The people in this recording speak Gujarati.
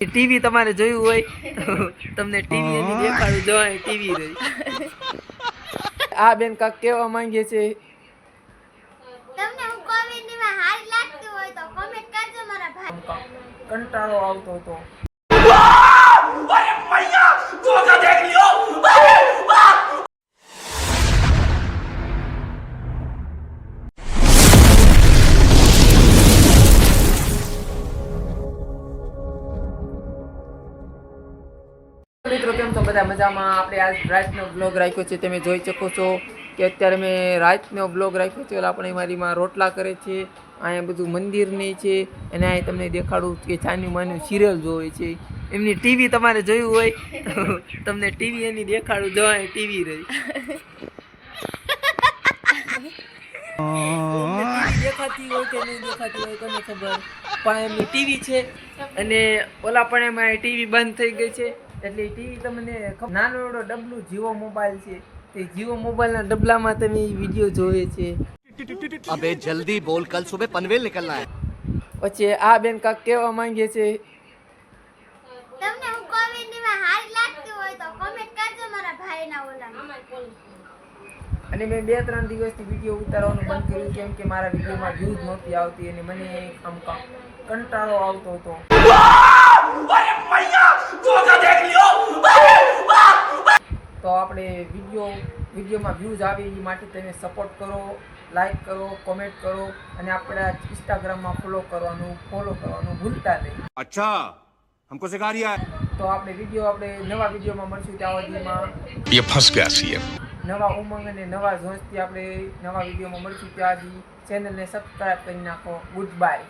ટીવી તમારે જોયું હોય તો તમને ટીવી એની દેખાડું જો ટીવી રહી આ બેન કાક કેવા માંગે છે તમને હું કોમેડીમાં હારી લાગતી હોય તો કમેન્ટ કરજો મારા ભાઈ કંટાળો આવતો હતો अरे मैया धोखा देख लियो મિત્રો કેમ છો બધા મજામાં આપણે આજ રાતનો બ્લોગ રાખ્યો છે તમે જોઈ શકો છો કે અત્યારે મેં રાતનો બ્લોગ રાખ્યો છે આપણે મારીમાં રોટલા કરે છે અહીંયા બધું મંદિર નહીં છે અને અહીં તમને દેખાડું કે છાન્યું માન્યું સિરિયલ જોવે છે એમની ટીવી તમારે જોયું હોય તો તમને ટીવી એની દેખાડું જો ટીવી રહી દેખાતી હોય કે નહીં દેખાતી હોય કોને ખબર પણ એમની ટીવી છે અને ઓલા પણ એમાં ટીવી બંધ થઈ ગઈ છે એટલે ટીવી તમને નાનો એવડો ડબલું જીઓ મોબાઈલ છે તે જીઓ મોબાઈલના ડબલામાં તમે વિડીયો જોવે છે अबे जल्दी बोल कल सुबह पनवेल निकलना है પછી આ બેન કાક કેવા માંગે છે તમને હું કોમેડીમાં હારી લાગતી હોય તો કમેન્ટ કરજો મારા ભાઈના ઓલામાં અને મેં 2-3 દિવસથી વિડીયો ઉતારવાનું બંધ કર્યું કેમ કે મારા વિડીયોમાં વ્યૂઝ નહોતી આવતી અને મને આમ કંટાળો આવતો હતો अरे मैया धोखा देख लियो તો આપણે વિડીયોમાં વ્યૂઝ આવે એ માટે તમે સપોર્ટ કરો, લાઈક કરો, કોમેન્ટ કરો અને આપણા ઇન્સ્ટાગ્રામમાં ફોલો કરવાનું ભૂલતા નહીં. अच्छा हमको सिखा रिया है તો આપણે નવા વિડીયોમાં મળશું ત્યાં સુધીમાં ये फंस गया सीएम નવા ઉમંગ અને નવા જોશથી આપણે નવા વિડીયોમાં મળશું ત્યાં સુધી ચેનલને સબસ્ક્રાઈબ કરી નાખો. Good bye.